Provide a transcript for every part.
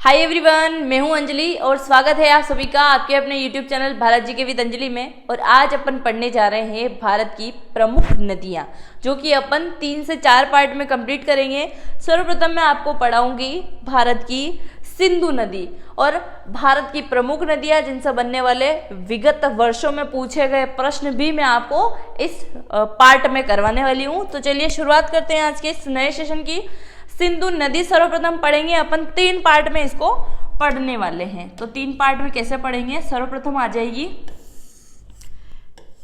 Hi everyone, मैं हूं अंजलि और स्वागत है आप सभी का आपके अपने यूट्यूब चैनल भारत जी के विद अंजलि में। और आज अपन पढ़ने जा रहे हैं भारत की प्रमुख नदियां, जो कि अपन 3 से 4 पार्ट में कंप्लीट करेंगे। सर्वप्रथम मैं आपको पढ़ाऊंगी भारत की सिंधु नदी और भारत की प्रमुख नदियां जिनसे बनने वाले विगत वर्षों में पूछे गए प्रश्न भी मैं आपको इस पार्ट में करवाने वाली हूँ। तो चलिए शुरुआत करते हैं आज के इस नए सेशन की। सिंधु नदी सर्वप्रथम पढ़ेंगे अपन 3 पार्ट में इसको पढ़ने वाले हैं। तो 3 पार्ट में कैसे पढ़ेंगे? सर्वप्रथम आ जाएगी,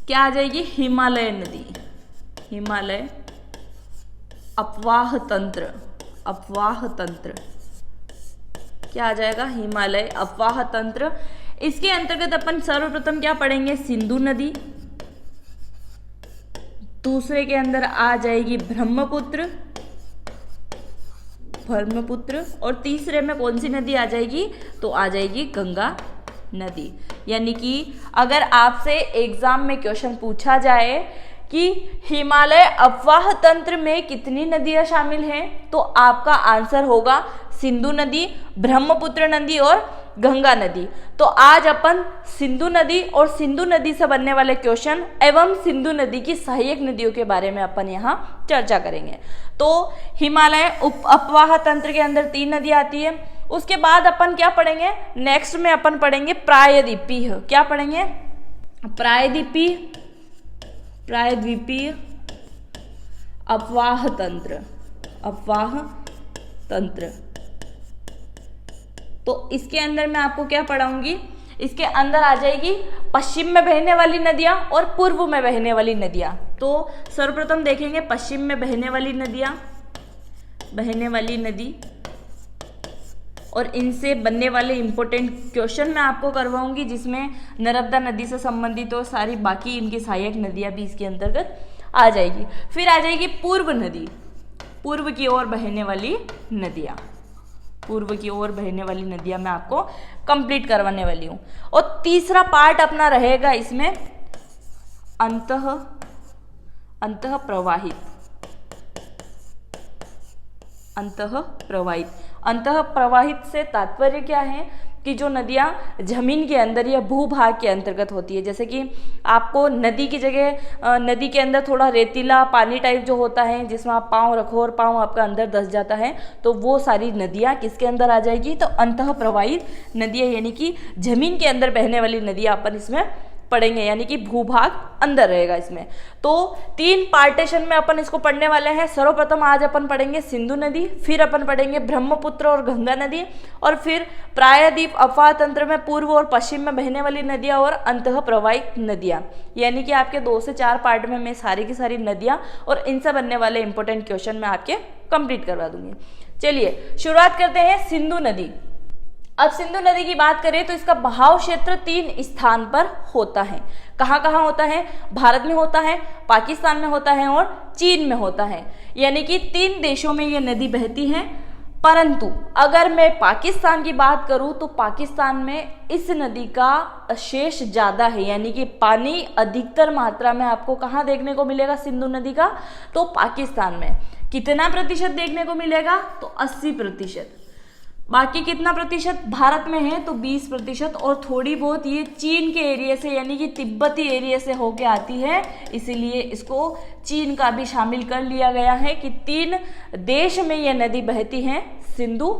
क्या आ जाएगी? हिमालय नदी, हिमालय अपवाह तंत्र, अपवाह तंत्र क्या आ जाएगा? हिमालय अपवाह तंत्र। इसके अंतर्गत अपन सर्वप्रथम क्या पढ़ेंगे? सिंधु नदी। दूसरे के अंदर आ जाएगी ब्रह्मपुत्र, ब्रह्मपुत्र। और तीसरे में कौन सी नदी आ जाएगी? तो आ जाएगी गंगा नदी। यानी कि अगर आपसे एग्जाम में क्वेश्चन पूछा जाए कि हिमालय अपवाह तंत्र में कितनी नदियां शामिल हैं, तो आपका आंसर होगा सिंधु नदी, ब्रह्मपुत्र नदी और गंगा नदी। तो आज अपन सिंधु नदी और सिंधु नदी से बनने वाले क्वेश्चन एवं सिंधु नदी की सहायक नदियों के बारे में अपन यहाँ चर्चा करेंगे। तो हिमालय अपवाह तंत्र के अंदर 3 नदी आती है। उसके बाद अपन क्या पढ़ेंगे? नेक्स्ट में अपन पढ़ेंगे प्रायद्वीपीय। क्या पढ़ेंगे? प्रायद्वीपीय, प्रायद्वीपीय अपवाह तंत्र, अपवाह तंत्र। तो इसके अंदर मैं आपको क्या पढ़ाऊंगी? इसके अंदर आ जाएगी पश्चिम में बहने वाली नदियां और पूर्व में बहने वाली नदियां। तो सर्वप्रथम देखेंगे पश्चिम में बहने वाली नदियां, बहने वाली नदी, और इनसे बनने वाले इंपॉर्टेंट क्वेश्चन मैं आपको करवाऊंगी, जिसमें नर्मदा नदी से संबंधित और सारी बाकी इनकी सहायक नदियां भी इसके अंतर्गत आ जाएगी। फिर आ जाएगी पूर्व नदी, पूर्व की ओर बहने वाली नदियां, पूर्व की ओर बहने वाली नदियां मैं आपको कंप्लीट करवाने वाली हूं। और तीसरा पार्ट अपना रहेगा इसमें अंतः प्रवाहित, अंतः प्रवाहित। अंतः प्रवाहित से तात्पर्य क्या है कि जो नदियां जमीन के अंदर या भूभाग के अंतर्गत होती है। जैसे कि आपको नदी की जगह नदी के अंदर थोड़ा रेतीला पानी टाइप जो होता है, जिसमें आप पाँव रखो और पाँव आपका अंदर धंस जाता है, तो वो सारी नदियां किसके अंदर आ जाएगी? तो अंतः प्रवाहित नदियां, यानी कि जमीन के अंदर बहने वाली नदियां अपन इसमें पढ़ेंगे, यानी कि भूभाग अंदर रहेगा इसमें। तो 3 पार्टीशन में अपन इसको पढ़ने वाले हैं। सर्वप्रथम आज अपन पढ़ेंगे सिंधु नदी, फिर अपन पढ़ेंगे ब्रह्मपुत्र और गंगा नदी, और फिर प्रायद्वीप अपवाह तंत्र में पूर्व और पश्चिम में बहने वाली नदियां और अंतः प्रवाहित नदियां। यानी कि आपके 2 से 4 पार्ट में मैं सारी की सारी नदियां और इनसे बनने वाले इंपॉर्टेंट क्वेश्चन मैं आपके कंप्लीट करवा दूंगी। चलिए शुरुआत करते हैं सिंधु नदी। अब सिंधु नदी की बात करें तो इसका बहाव क्षेत्र 3 स्थान पर होता है। कहाँ कहाँ होता है? भारत में होता है, पाकिस्तान में होता है और चीन में होता है। यानी कि 3 देशों में ये नदी बहती है। परंतु अगर मैं पाकिस्तान की बात करूं तो पाकिस्तान में इस नदी का शेष ज़्यादा है, यानी कि पानी अधिकतर मात्रा में आपको कहाँ देखने को मिलेगा सिंधु नदी का? तो पाकिस्तान में। कितना प्रतिशत देखने को मिलेगा? तो 80%। बाकी कितना प्रतिशत भारत में है? तो 20%। और थोड़ी बहुत ये चीन के एरिया से, यानी कि तिब्बती एरिया से होके आती है, इसीलिए इसको चीन का भी शामिल कर लिया गया है कि 3 देश में ये नदी बहती है, सिंधु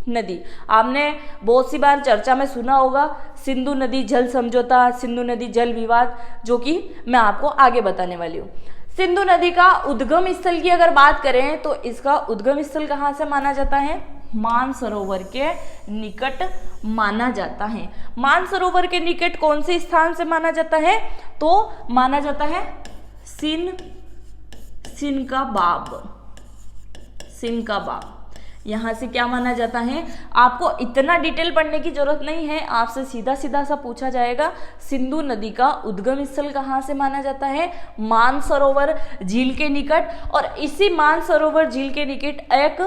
नदी। आपने बहुत सी बार चर्चा में सुना होगा सिंधु नदी जल समझौता, सिंधु नदी जल विवाद, जो कि मैं आपको आगे बताने वाली हूँ। सिंधु नदी का उद्गम स्थल की अगर बात करें तो इसका उद्गम स्थल कहाँ से माना जाता है? मानसरोवर के निकट माना जाता है। मानसरोवर के निकट कौन से स्थान से माना जाता है? तो माना जाता है सिनकाबाब, सिनकाबाब। यहाँ से क्या माना जाता है? आपको इतना डिटेल पढ़ने की जरूरत नहीं है, आपसे सीधा सीधा सा पूछा जाएगा सिंधु नदी का उद्गम स्थल कहाँ से माना जाता है? मानसरोवर झील के निकट। और इसी मानसरोवर झील के निकट एक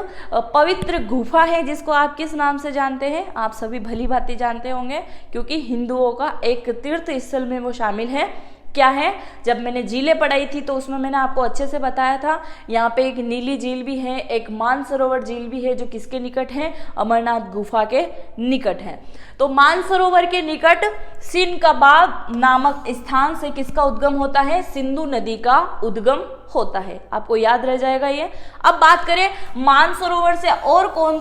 पवित्र गुफा है, जिसको आप किस नाम से जानते हैं? आप सभी भली भांति जानते होंगे, क्योंकि हिंदुओं का एक तीर्थ स्थल में वो शामिल है। क्या है, जब मैंने झीलें पढ़ाई थी तो उसमें मैंने आपको अच्छे से बताया था। यहाँ पे एक नीली झील भी है, एक मानसरोवर झील भी है, जो किसके निकट है, अमरनाथ गुफा के निकट है। तो मानसरोवर के निकट सिनकबाब नामक स्थान से किसका उद्गम होता है, सिंधु नदी का उद्गम होता है। आपको याद रह जाएगा ये। अब बात करें मानसरोवर से और कौन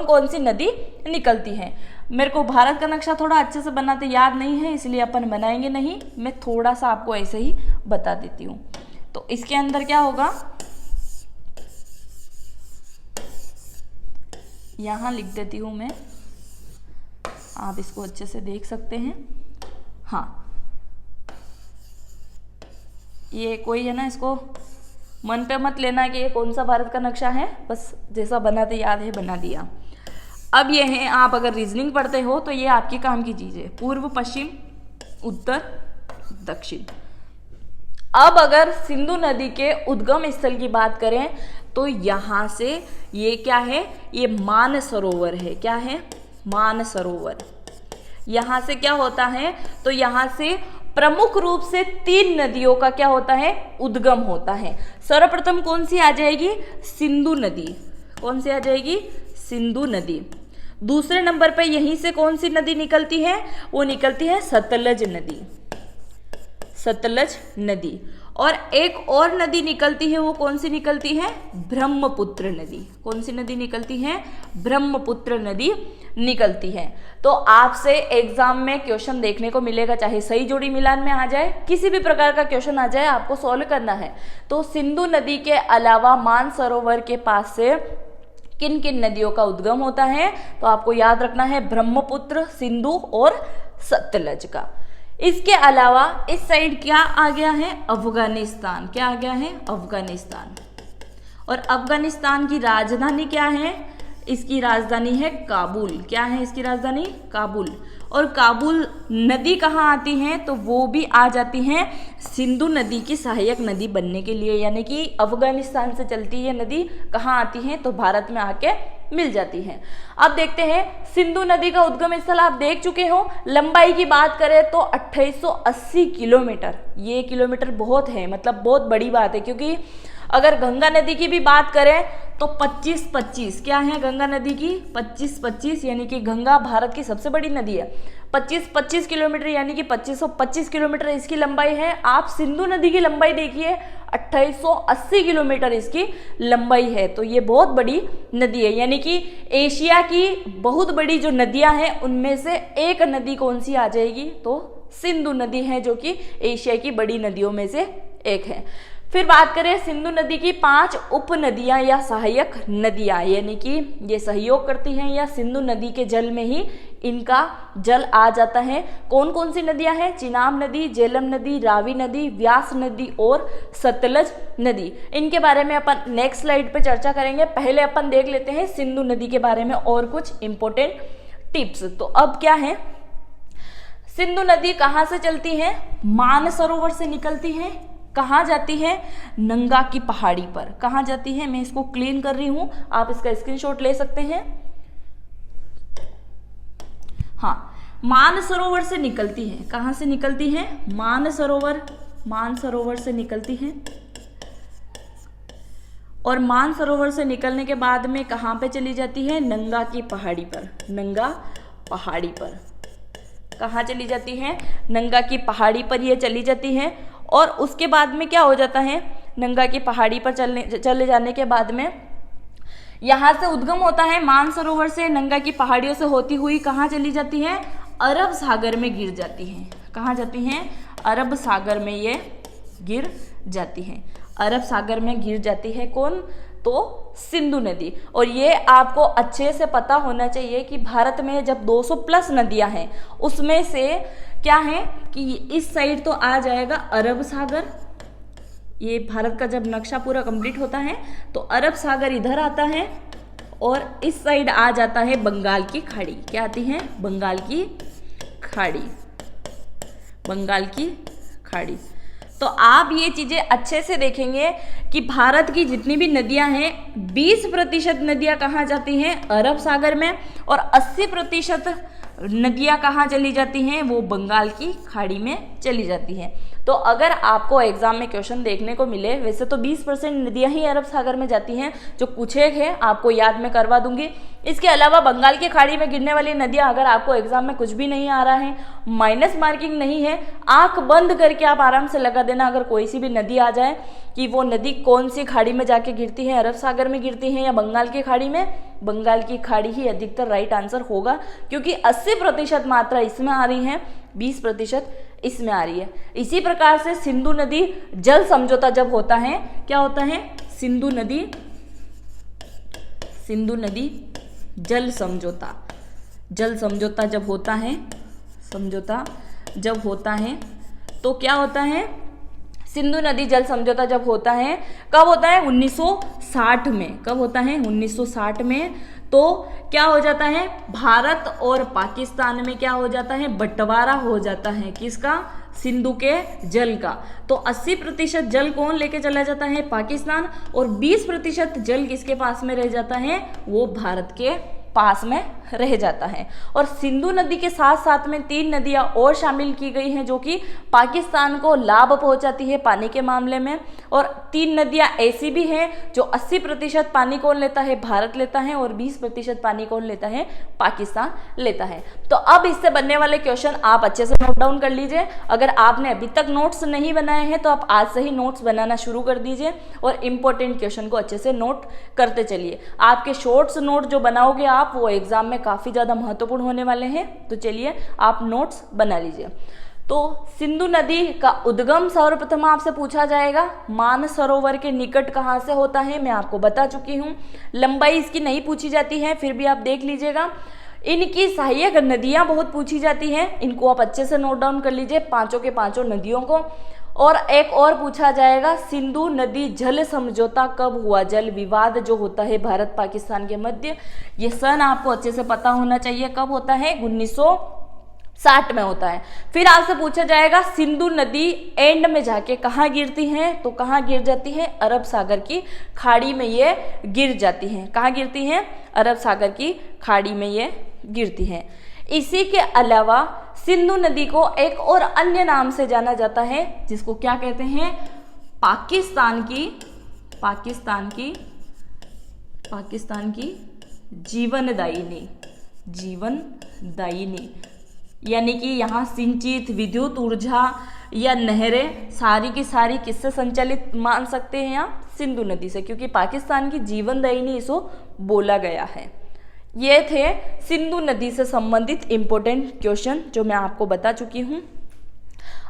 कौन सी नदी निकलती है। मेरे को भारत का नक्शा थोड़ा अच्छे से बनाते याद नहीं है, इसलिए अपन बनाएंगे नहीं, मैं थोड़ा सा आपको ऐसे ही बता देती हूँ। तो इसके अंदर क्या होगा, यहाँ लिख देती हूँ मैं, आप इसको अच्छे से देख सकते हैं। हाँ, ये कोई है ना, इसको मन पे मत लेना कि ये कौन सा भारत का नक्शा है, बस जैसा बनाते याद है बना दिया। अब ये है, आप अगर रीजनिंग पढ़ते हो तो ये आपके काम की चीज़ है, पूर्व पश्चिम उत्तर दक्षिण। अब अगर सिंधु नदी के उद्गम स्थल की बात करें तो यहाँ से ये क्या है, ये मानसरोवर है। क्या है, मानसरोवर। यहाँ से क्या होता है, तो यहाँ से प्रमुख रूप से 3 नदियों का क्या होता है, उद्गम होता है। सर्वप्रथम कौन सी आ जाएगी, सिंधु नदी। कौन सी आ जाएगी, सिंधु नदी। दूसरे नंबर पे यहीं से कौन सी नदी निकलती है, वो निकलती है सतलज नदी। सतलज नदी। और एक और नदी निकलती है, वो कौन सी निकलती है, ब्रह्मपुत्र नदी। कौन सी नदी निकलती है, ब्रह्मपुत्र नदी निकलती है। तो आपसे एग्जाम में क्वेश्चन देखने को मिलेगा, चाहे सही जोड़ी मिलान में आ जाए, किसी भी प्रकार का क्वेश्चन आ जाए, आपको सॉल्व करना है। तो सिंधु नदी के अलावा मानसरोवर के पास से किन किन नदियों का उद्गम होता है, तो आपको याद रखना है ब्रह्मपुत्र, सिंधु और सतलज का। इसके अलावा इस साइड क्या आ गया है, अफगानिस्तान। क्या आ गया है, अफगानिस्तान। और अफगानिस्तान की राजधानी क्या है, इसकी राजधानी है काबुल। क्या है इसकी राजधानी, काबुल। और काबुल नदी कहाँ आती है, तो वो भी आ जाती है सिंधु नदी की सहायक नदी बनने के लिए, यानी कि अफगानिस्तान से चलती है नदी, कहाँ आती है, तो भारत में आके मिल जाती है। अब देखते हैं सिंधु नदी का उद्गम स्थल आप देख चुके हो। लंबाई की बात करें तो 2880 किलोमीटर। ये किलोमीटर बहुत है, मतलब बहुत बड़ी बात है, क्योंकि अगर गंगा नदी की भी बात करें तो 25-25 क्या है गंगा नदी की, 25-25, यानी कि गंगा भारत की सबसे बड़ी नदी है। 25-25 किलोमीटर यानी कि 2525 किलोमीटर इसकी लंबाई है। आप सिंधु नदी की लंबाई देखिए, 2880 किलोमीटर इसकी लंबाई है। तो ये बहुत बड़ी नदी है, यानी कि एशिया की बहुत बड़ी जो नदियां हैं उनमें से एक नदी कौन सी आ जाएगी, तो सिंधु नदी है, जो कि एशिया की बड़ी नदियों में से एक है। फिर बात करें सिंधु नदी की 5 उप नदियां या सहायक नदियां, यानी कि ये सहयोग करती हैं या सिंधु नदी के जल में ही इनका जल आ जाता है। कौन कौन सी नदियां हैं, चिनाब नदी, झेलम नदी, रावी नदी, व्यास नदी और सतलज नदी। इनके बारे में अपन नेक्स्ट स्लाइड पे चर्चा करेंगे। पहले अपन देख लेते हैं सिंधु नदी के बारे में और कुछ इंपॉर्टेंट टिप्स। तो अब क्या है, सिंधु नदी कहाँ से चलती है, मानसरोवर से निकलती है। कहाँ जाती है, नंगा की पहाड़ी पर। कहाँ जाती है, मैं इसको क्लीन कर रही हूं, आप इसका स्क्रीनशॉट ले सकते हैं। हाँ, मानसरोवर से निकलती है। कहाँ से निकलती है, मानसरोवर से निकलती है। और मानसरोवर से निकलने के बाद में कहाँ पे चली जाती है, नंगा की पहाड़ी पर। नंगा पहाड़ी पर कहाँ चली जाती है, नंगा की पहाड़ी पर ये चली जाती है। और उसके बाद में क्या हो जाता है, नंगा की पहाड़ी पर चले जाने के बाद में यहाँ से उद्गम होता है मानसरोवर से, नंगा की पहाड़ियों से होती हुई कहाँ चली जाती है, अरब सागर में गिर जाती है। कहाँ जाती हैं, अरब सागर में ये गिर जाती हैं। अरब सागर में गिर जाती है कौन, तो सिंधु नदी। और ये आपको अच्छे से पता होना चाहिए कि भारत में जब 200 प्लस नदियां हैं उसमें से क्या है कि इस साइड तो आ जाएगा अरब सागर। ये भारत का जब नक्शा पूरा कंप्लीट होता है तो अरब सागर इधर आता है और इस साइड आ जाता है बंगाल की खाड़ी। क्या आती है, बंगाल की खाड़ी। बंगाल की खाड़ी। तो आप ये चीज़ें अच्छे से देखेंगे कि भारत की जितनी भी नदियां हैं 20% नदियां कहाँ जाती हैं, अरब सागर में, और 80% नदियाँ कहाँ चली जाती हैं, वो बंगाल की खाड़ी में चली जाती हैं। तो अगर आपको एग्जाम में क्वेश्चन देखने को मिले, वैसे तो 20% नदियाँ ही अरब सागर में जाती हैं, जो कुछ एक है आपको याद में करवा दूंगी। इसके अलावा बंगाल की खाड़ी में गिरने वाली नदियाँ, अगर आपको एग्जाम में कुछ भी नहीं आ रहा है, माइनस मार्किंग नहीं है, आंख बंद करके आप आराम से लगा देना। अगर कोई सी भी नदी आ जाए कि वो नदी कौन सी खाड़ी में जाके गिरती है, अरब सागर में गिरती है या बंगाल की खाड़ी में, बंगाल की खाड़ी ही अधिकतर राइट आंसर होगा, क्योंकि 80% मात्रा इसमें आ रही है, 20% इसमें आ रही है। इसी प्रकार से सिंधु नदी जल समझौता जब होता है, क्या होता है, सिंधु नदी जल समझौता जब होता है, समझौता जब होता है तो क्या होता है, सिंधु नदी जल समझौता जब होता है, कब होता है, 1960 में। कब होता है, 1960 में। तो क्या हो जाता है, भारत और पाकिस्तान में क्या हो जाता है, बंटवारा हो जाता है, किसका, सिंधु के जल का। तो 80% जल कौन लेके चला जाता है, पाकिस्तान, और 20% जल किसके पास में रह जाता है, वो भारत के पास में रह जाता है। और सिंधु नदी के साथ साथ में 3 नदियां और शामिल की गई हैं, जो कि पाकिस्तान को लाभ पहुंचाती है पानी के मामले में। और 3 नदियां ऐसी भी हैं जो 80% पानी कौन लेता है, भारत लेता है, और 20% पानी कौन लेता है, पाकिस्तान लेता है। तो अब इससे बनने वाले क्वेश्चन आप अच्छे से नोट डाउन कर लीजिए। अगर आपने अभी तक नोट्स नहीं बनाए हैं तो आप आज से ही नोट्स बनाना शुरू कर दीजिए और इंपॉर्टेंट क्वेश्चन को अच्छे से नोट करते चलिए। आपके शॉर्ट्स नोट जो बनाओगे आप, वो एग्जाम में काफी ज्यादा महत्वपूर्ण होने वाले हैं। तो चलिए आप नोट्स बना लीजिए। तो सिंधु नदी का उद्गम सर्वप्रथम आपसे पूछा जाएगा, मानसरोवर के निकट कहाँ से होता है, मैं आपको बता चुकी हूँ। लंबाई इसकी नहीं पूछी जाती है, फिर भी आप देख लीजिएगा। इनकी सहायक नदियां बहुत पूछी जाती हैं, इनको आप अच्छे से नोट डाउन कर लीजिए, पांचों के पांचों नदियों को। और एक और पूछा जाएगा, सिंधु नदी जल समझौता कब हुआ, जल विवाद जो होता है भारत पाकिस्तान के मध्य, ये सन आपको अच्छे से पता होना चाहिए, कब होता है, 1960 में होता है। फिर आपसे पूछा जाएगा, सिंधु नदी एंड में जाके कहाँ गिरती है, तो कहाँ गिर जाती है, अरब सागर की खाड़ी में ये गिर जाती हैं। कहाँ गिरती हैं, अरब सागर की खाड़ी में ये गिरती हैं। इसी के अलावा सिंधु नदी को एक और अन्य नाम से जाना जाता है, जिसको क्या कहते हैं, पाकिस्तान की जीवनदायिनी, यानी कि यहाँ सिंचित विद्युत ऊर्जा या नहरें सारी की सारी किससे संचालित मान सकते हैं आप, सिंधु नदी से, क्योंकि पाकिस्तान की जीवनदायिनी इसको बोला गया है। ये थे सिंधु नदी से संबंधित इंपॉर्टेंट क्वेश्चन जो मैं आपको बता चुकी हूँ।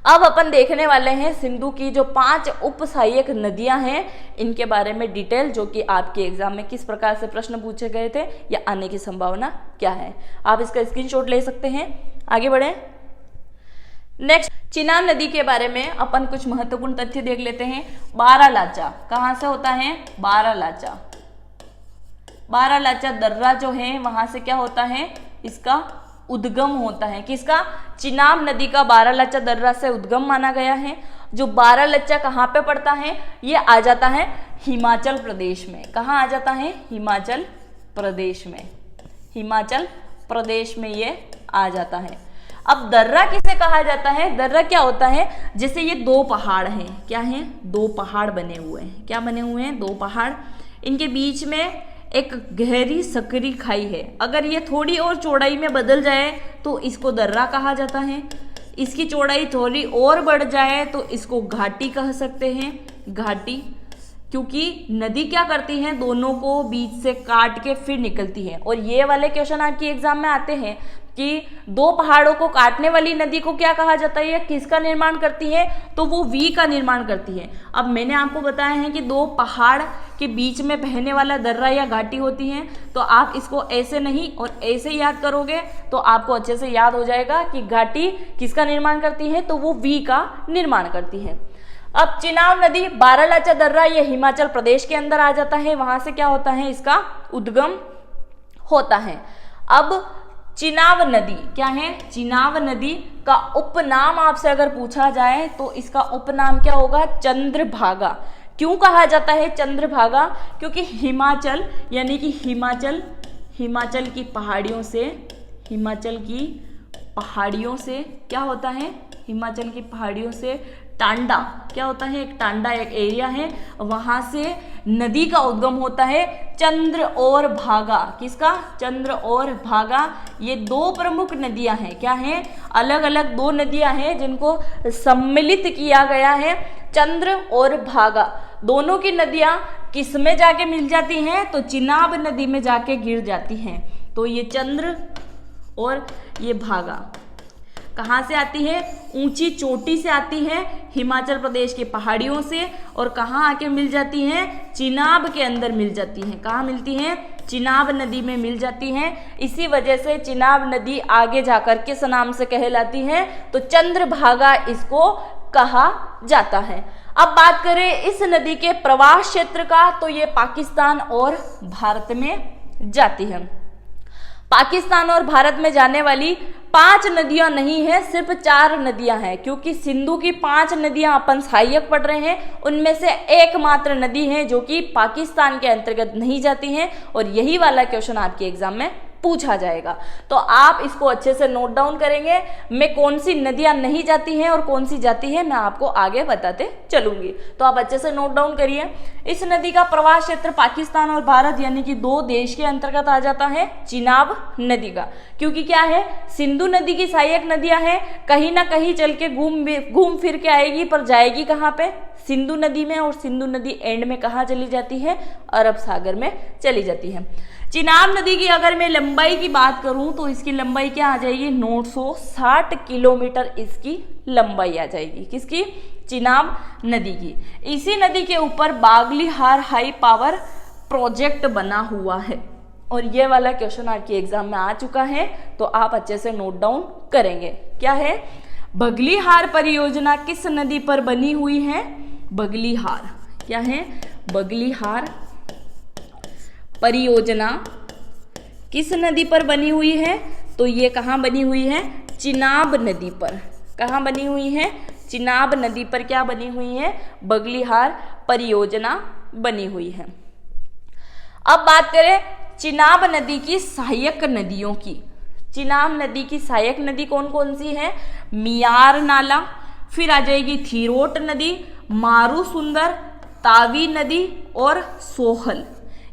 अब अपन देखने वाले हैं सिंधु की जो 5 उप सहायक नदियां हैं, इनके बारे में डिटेल, जो कि आपके एग्जाम में किस प्रकार से प्रश्न पूछे गए थे या आने की संभावना क्या है। आप इसका स्क्रीनशॉट ले सकते हैं। आगे बढ़े। नेक्स्ट, चिनाब नदी के बारे में अपन कुछ महत्वपूर्ण तथ्य देख लेते हैं। बारालाचा कहाँ से होता है, बारालाचा दर्रा जो है वहां से क्या होता है, इसका उद्गम होता है। किसका, चिनाब नदी का बारालाचा दर्रा से उद्गम माना गया है। जो बारालाचा कहाँ पे पड़ता है, ये आ जाता है हिमाचल प्रदेश में। कहाँ आ जाता है, हिमाचल प्रदेश में ये आ जाता है। अब दर्रा किसे कहा जाता है, दर्रा क्या होता है, जैसे ये 2 पहाड़ हैं, क्या हैं, 2 पहाड़ बने हुए हैं। क्या बने हुए हैं, 2 पहाड़, इनके बीच में एक गहरी सकरी खाई है। अगर ये थोड़ी और चौड़ाई में बदल जाए तो इसको दर्रा कहा जाता है। इसकी चौड़ाई थोड़ी और बढ़ जाए तो इसको घाटी कह सकते हैं, घाटी, क्योंकि नदी क्या करती है, दोनों को बीच से काट के फिर निकलती है। और ये वाले क्वेश्चन आपके एग्जाम में आते हैं कि 2 पहाड़ों को काटने वाली नदी को क्या कहा जाता है, किसका निर्माण करती है, तो वो वी का निर्माण करती है। अब मैंने आपको बताया है कि 2 पहाड़ के बीच में बहने वाला दर्रा या घाटी होती है, तो आप इसको ऐसे नहीं और ऐसे याद करोगे तो आपको अच्छे से याद हो जाएगा कि घाटी किसका निर्माण करती है, तो वो वी का निर्माण करती है। अब चिनाब नदी, बारालाचा दर्रा, ये हिमाचल प्रदेश के अंदर आ जाता है, वहां से क्या होता है, इसका उद्गम होता है। अब चिनाब नदी क्या है, चिनाब नदी का उपनाम आपसे अगर पूछा जाए तो इसका उपनाम क्या होगा, चंद्रभागा। क्यों कहा जाता है चंद्रभागा, क्योंकि हिमाचल यानी कि हिमाचल की पहाड़ियों से हिमाचल की पहाड़ियों से क्या होता है, हिमाचल की पहाड़ियों से टांडा, क्या होता है, एक टांडा एक एरिया है, वहां से नदी का उद्गम होता है चंद्र और भागा। किसका, चंद्र और भागा। ये दो प्रमुख नदियां हैं, क्या हैं, अलग अलग दो नदियां हैं जिनको सम्मिलित किया गया है, चंद्र और भागा। दोनों की नदियां किस में जाके मिल जाती हैं, तो चिनाब नदी में जाके गिर जाती हैं। तो ये चंद्र और ये भागा कहाँ से आती है, ऊंची चोटी से आती है, हिमाचल प्रदेश की पहाड़ियों से, और कहाँ आके मिल जाती हैं, चिनाब के अंदर मिल जाती हैं। कहाँ मिलती हैं, चिनाब नदी में मिल जाती हैं। इसी वजह से चिनाब नदी आगे जाकर किस नाम से कहलाती है, तो चंद्रभागा इसको कहा जाता है। अब बात करें इस नदी के प्रवाह क्षेत्र का, तो ये पाकिस्तान और भारत में जाती है। पाकिस्तान और भारत में जाने वाली 5 नदियां नहीं है, सिर्फ 4 नदियां हैं, क्योंकि सिंधु की 5 नदियां अपन सहायक पढ़ रहे हैं, उनमें से एकमात्र नदी है जो कि पाकिस्तान के अंतर्गत नहीं जाती है, और यही वाला क्वेश्चन आपके एग्जाम में पूछा जाएगा। तो आप इसको अच्छे से नोट डाउन करेंगे, मैं कौन सी नदियां नहीं जाती हैं और कौन सी जाती है मैं आपको आगे बताते चलूंगी। तो आप अच्छे से नोट डाउन करिए। इस नदी का प्रवाह क्षेत्र पाकिस्तान और भारत यानी कि 2 देश के अंतर्गत आ जाता है, चिनाब नदी का, क्योंकि क्या है, सिंधु नदी की सहायक नदियां हैं, कहीं ना कहीं चल के घूम फिर के आएगी, पर जाएगी कहाँ पे, सिंधु नदी में, और सिंधु नदी एंड में कहाँ चली जाती है, अरब सागर में चली जाती है। चिनाब नदी की अगर मैं लंबाई की बात करूं तो इसकी लंबाई क्या आ जाएगी, 960 किलोमीटर इसकी लंबाई आ जाएगी। किसकी, चिनाब नदी की। इसी नदी के ऊपर बागलीहार हाई पावर प्रोजेक्ट बना हुआ है, और ये वाला क्वेश्चन आपके एग्जाम में आ चुका है, तो आप अच्छे से नोट डाउन करेंगे। क्या है, बगलीहार परियोजना किस नदी पर बनी हुई है, बगलीहार, क्या है, बगलीहार परियोजना किस नदी पर बनी हुई है, तो ये कहाँ बनी हुई है, चिनाब नदी पर। कहाँ बनी हुई है, चिनाब नदी पर क्या बनी हुई है, बगलीहार परियोजना बनी हुई है। अब बात करें चिनाब नदी की सहायक नदियों की। चिनाब नदी की सहायक नदी कौन कौन सी है, मियार नाला, फिर आ जाएगी थीरोट नदी, मारू सुंदर, तावी नदी और सोहल।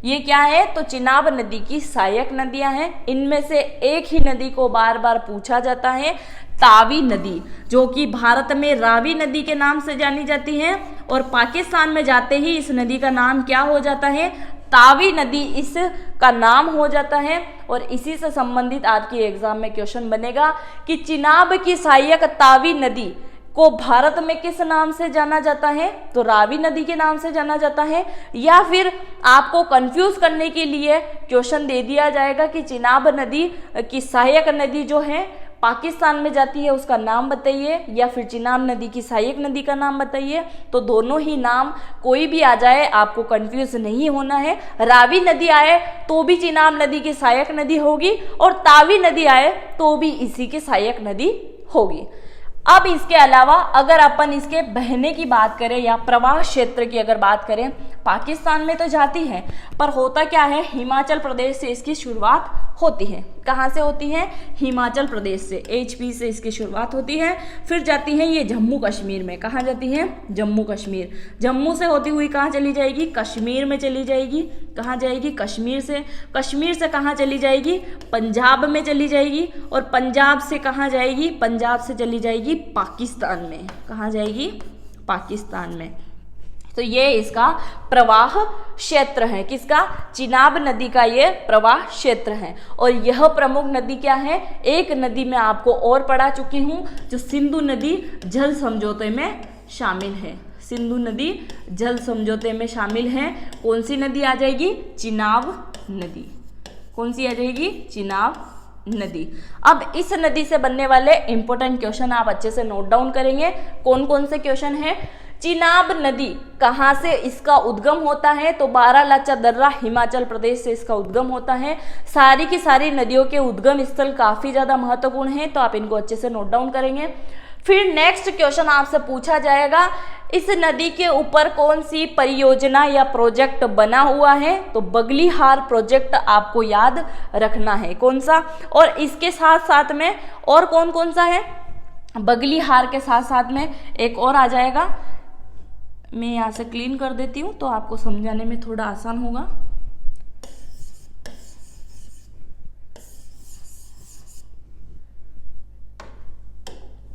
ये क्या है, तो चिनाब नदी की सहायक नदियां हैं। इनमें से एक ही नदी को बार बार पूछा जाता है, तावी नदी, जो कि भारत में रावी नदी के नाम से जानी जाती है, और पाकिस्तान में जाते ही इस नदी का नाम क्या हो जाता है, तावी नदी इसका नाम हो जाता है। और इसी से संबंधित आपके एग्जाम में क्वेश्चन बनेगा कि चिनाब की सहायक तावी नदी को भारत में किस नाम से जाना जाता है, तो रावी नदी के नाम से जाना जाता है, या फिर आपको कंफ्यूज करने के लिए क्वेश्चन दे दिया जाएगा कि चिनाब नदी की सहायक नदी जो है पाकिस्तान में जाती है उसका नाम बताइए, या फिर चिनाब नदी की सहायक नदी का नाम बताइए। तो दोनों ही नाम कोई भी आ जाए आपको कंफ्यूज नहीं होना है। रावी नदी आए तो भी चिनाब नदी की सहायक नदी होगी, और तावी नदी आए तो भी इसी की सहायक नदी होगी। अब इसके अलावा अगर अपन इसके बहने की बात करें या प्रवाह क्षेत्र की अगर बात करें, पाकिस्तान में तो जाती है, पर होता क्या है, हिमाचल प्रदेश से इसकी शुरुआत होती है। कहाँ से होती है, हिमाचल प्रदेश से, HP से इसकी शुरुआत होती है, फिर जाती है ये जम्मू कश्मीर में। कहाँ जाती है, जम्मू कश्मीर। जम्मू से होती हुई कहाँ चली जाएगी, कश्मीर में चली जाएगी। कहाँ जाएगी, कश्मीर से। कश्मीर से कहाँ चली जाएगी, पंजाब में चली जाएगी, और पंजाब से कहाँ जाएगी, पंजाब से चली जाएगी पाकिस्तान में। कहाँ जाएगी, पाकिस्तान में। तो ये इसका प्रवाह क्षेत्र है, किसका, चिनाब नदी का ये प्रवाह क्षेत्र है। और यह प्रमुख नदी क्या है, एक नदी मैं आपको और पढ़ा चुकी हूँ जो सिंधु नदी जल समझौते में शामिल है। सिंधु नदी जल समझौते में शामिल है। कौन सी नदी आ जाएगी, चिनाब नदी। कौन सी आ जाएगी, चिनाब नदी। अब इस नदी से बनने वाले इंपॉर्टेंट क्वेश्चन आप अच्छे से नोट डाउन करेंगे। कौन कौन से क्वेश्चन है, चिनाब नदी कहाँ से इसका उद्गम होता है, तो बारालाचा दर्रा हिमाचल प्रदेश से इसका उद्गम होता है। सारी की सारी नदियों के उद्गम स्थल काफ़ी ज़्यादा महत्वपूर्ण हैं, तो आप इनको अच्छे से नोट डाउन करेंगे। फिर नेक्स्ट क्वेश्चन आपसे पूछा जाएगा, इस नदी के ऊपर कौन सी परियोजना या प्रोजेक्ट बना हुआ है? तो बगलीहार प्रोजेक्ट आपको याद रखना है। कौन सा? और इसके साथ साथ में और कौन कौन सा है? बगलीहार के साथ साथ में एक और आ जाएगा, मैं यहाँ से क्लीन कर देती हूँ तो आपको समझाने में थोड़ा आसान होगा।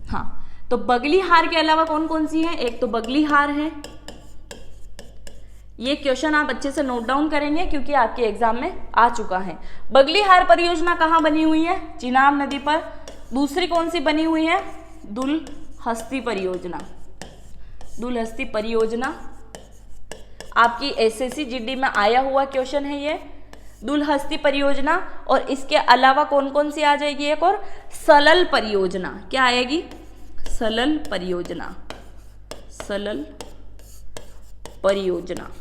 हाँ, तो बगलीहार के अलावा कौन कौन सी है? एक तो बगलीहार है, ये क्वेश्चन आप अच्छे से नोट डाउन करेंगे क्योंकि आपके एग्जाम में आ चुका है। बगलीहार परियोजना कहाँ बनी हुई है? चिनाब नदी पर। दूसरी कौन सी बनी हुई है? दुलहस्ती परियोजना। दुलहस्ती परियोजना आपकी एसएससी जीडी में आया हुआ क्वेश्चन है ये, दुलहस्ती परियोजना। और इसके अलावा कौन कौन सी आ जाएगी? एक और सलल परियोजना। क्या आएगी? सलल परियोजना। सलल परियोजना।